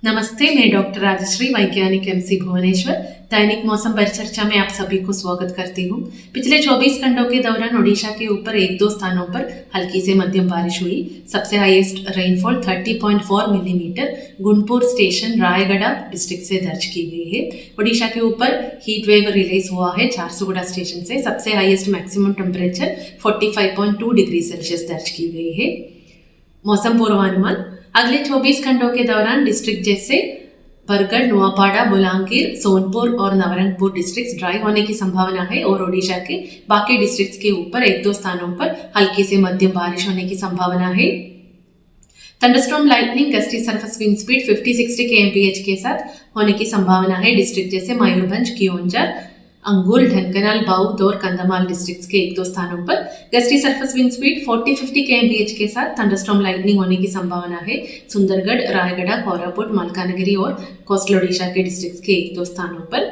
नमस्ते, मैं डॉक्टर राजश्री, वैज्ञानिक एमसी भुवनेश्वर। दैनिक मौसम परिचर्चा में आप सभी को स्वागत करती हूँ। पिछले 24 घंटों के दौरान ओडिशा के ऊपर एक दो स्थानों पर हल्की से मध्यम बारिश हुई। सबसे highest rainfall 30.4 millimetre Guntur station Raigarh district से दर्ज की गई है। ओडिशा के ऊपर हीट वेव रिलीज हुआ है झारसुगुड़ा स्टेशन से। सबसे highest maximum temperature 45.2 degree Celsius दर्ज की गई है। मौसम पूर्वानुमान, अगले 24 घंटों के दौरान डिस्ट्रिक्ट जैसे बरगढ़, नुआपाड़ा, बुलांगीर, सोनपुर और नवरंगपुर डिस्ट्रिक्ट ड्राई होने की संभावना है और ओडिशा के बाकी डिस्ट्रिक्ट्स के ऊपर एक दो स्थानों पर हल्की से मध्यम बारिश होने की संभावना है। Thunderstorm lightning, gusty surface wind speed 50-60 kmph के साथ होने की संभावना है। डिस्ट्रिक्ट जैसे मयूरभंज, कियोंझर, अंगुल, ढेंकनाल, बौद्ध और कंधमाल डिस्ट्रिक्ट्स के एक दो स्थानों पर gusty surface wind speed 40-50 kmph के साथ थंडरस्टॉर्म लाइटनिंग होने की संभावना है। सुंदरगढ़, रायगढ़, कोरापुट, मलकानगिरी और कोस्टल ओडिशा के डिस्ट्रिक्ट्स के एक दो स्थानों पर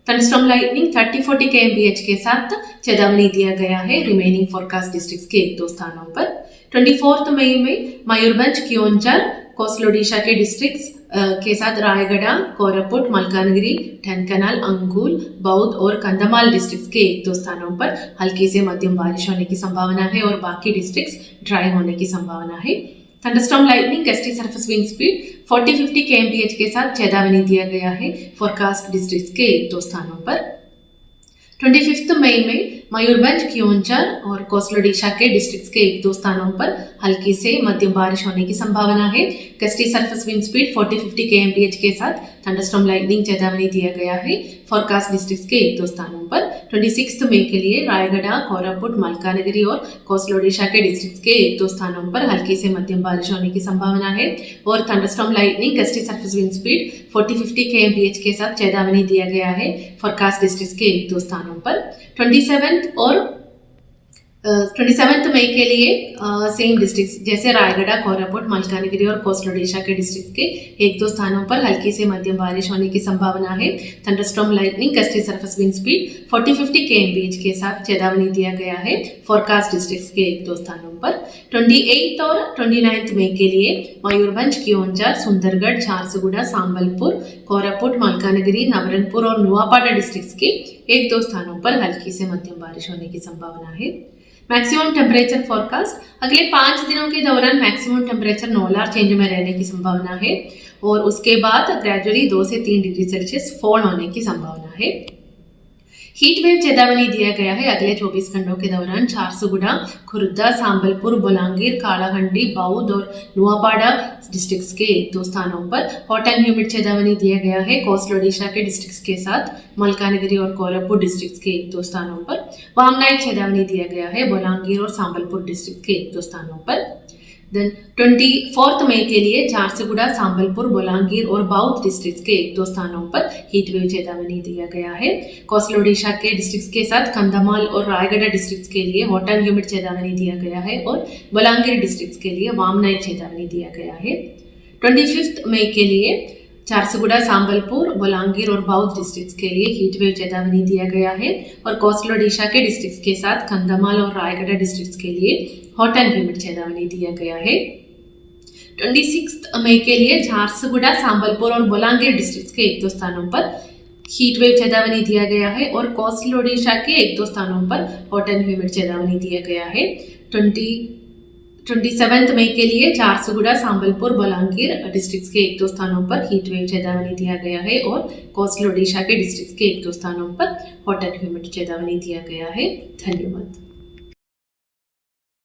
थंडरस्टॉर्म लाइटनिंग 30-40 kmph के साथ चेतावनी दिया गया है। रिमेनिंग फोरकास्ट डिस्ट्रिक्ट्स के एक दो स्थानों पर 24 मई में मयूरभंज, कियोंझर, कोस्टल ओडिशा के डिस्ट्रिक्ट्स के साथ रायगढ़, कोरापुट, मलकानगिरी, ढेंकनाल, अंगुल, बौद्ध और कंधमाल डिस्ट्रिक्ट्स के एक दो स्थानों पर हल्की से मध्यम बारिश होने की संभावना है और बाकी डिस्ट्रिक्ट्स ड्राई होने की संभावना है। Thunderstorm lightning, gusty surface wind speed 40-50 kmph के साथ चेतावनी दिया गया है फोरकास्ट डिस्ट्रिक्ट्स के एक दो स्थानों पर। 25 मई में मयूरभंज, कियोंझर और कोस्टल ओडिशा के डिस्ट्रिक्ट्स के एक दो स्थानों पर हल्की से मध्यम बारिश होने की संभावना है। Gusty surface wind speed 40-50 kmph के साथ थंडरस्टॉर्म लाइटनिंग चेतावनी दिया गया है फोरकास्ट डिस्ट्रिक्ट्स के एक दो स्थानों पर। 26 मई के लिए रायगढ़, कोरापुट, मलकानगिरी और कोस्टल ओडिशा के डिस्ट्रिक्ट्स के एक दो स्थानों पर हल्की से मध्यम बारिश होने की संभावना है और thunderstorm lightning, gusty surface wind speed 40-50 kmph के साथ चेतावनी दिया गया है फोरकास्ट डिस्ट्रिक्ट्स के एक दो स्थानों पर। 27 मई के लिए सेम डिस्ट्रिक्ट्स जैसे रायगढ़, कोरापुट, मलकानगिरी और कोस्टल ओडिशा के डिस्ट्रिक्ट्स के एक दो स्थानों पर हल्की से मध्यम बारिश होने की संभावना है। Thunderstorm lightning, gusty surface wind speed 40-50 kmph के साथ चेतावनी दिया गया है फोरकास्ट डिस्ट्रिक्ट्स के एक दो स्थानों पर। 28 और 29 मई के लिए मयूरभंज, कियोंझर, सुंदरगढ़, झारसुगुड़ा, संबलपुर, कोरापुट, मलकानगिरी, नवरंगपुर और नुआपाड़ा डिस्ट्रिक्ट्स के एक दो स्थानों पर हल्की से मध्यम बारिश होने की संभावना है। मैक्सिमम टेम्परेचर फोरकास्ट, अगले 5 दिनों के दौरान मैक्सिमम टेम्परेचर नोलार चेंज में रहने की संभावना है और उसके बाद ग्रेजुअली 2 से 3 डिग्री सेल्सियस फॉल होने की संभावना है। हीट वेव चेतावनी दिया गया है अगले 24 घंटों के दौरान झारसुगुड़ा, खुर्दा, संबलपुर, बुलांगीर, कालाहंडी, बौद्ध और नुआपाड़ा डिस्ट्रिक्ट्स के एक दो स्थानों पर। हॉट एंड ह्यूमिड चेतावनी दिया गया है कोस्टल ओडिशा के डिस्ट्रिक्ट्स के साथ मलकानगिरी और कोरापुट डिस्ट्रिक्ट्स के एक दो स्थानों पर। वार्म नाइट चेतावनी दिया गया है बुलांगीर और संबलपुर डिस्ट्रिक्ट के एक दो स्थानों पर। देन 24 मई के लिए झारसुगुड़ा, संबलपुर, बुलांगीर और बौद्ध डिस्ट्रिक्ट्स के एक दो स्थानों पर हीट वेव चेतावनी दिया गया है। कोस्टल ओडिशा के डिस्ट्रिक्ट्स के साथ कंधमाल और रायगढ़ डिस्ट्रिक्ट्स के लिए हॉट एंड ह्यूमिड चेतावनी दिया गया है और बुलांगीर डिस्ट्रिक्ट्स के लिए वार्म नाइट चेतावनी दिया गया है। 25 मई के लिए झारसुगुड़ा, संबलपुर, बुलांगीर और बौद्ध डिस्ट्रिक्ट्स के लिए हीट वेव चेतावनी दिया गया है और कोस्टल ओडिशा के डिस्ट्रिक्ट्स के साथ कंधमाल और रायगढ़ डिस्ट्रिक्ट्स के लिए हॉट एंड ह्यूमिड चेतावनी दिया गया है। 26 मई के लिए झारसुगुड़ा, संबलपुर और बुलांगीर डिस्ट्रिक्ट्स के एक दो स्थानों पर हीट वेव चेतावनी दिया गया है और कोस्टल ओडिशा के एक दो स्थानों पर हॉट एंड ह्यूमिड चेतावनी दिया गया है। 27 मई के लिए झारसुगुड़ा, संबलपुर, बुलांगीर डिस्ट्रिक्ट्स के एक दो स्थानों पर हीट वेव चेतावनी दिया गया है और कोस्टल ओडिशा के डिस्ट्रिक्ट्स के एक दो स्थानों पर हॉट एंड ह्यूमिड चेतावनी दिया गया है। धन्यवाद।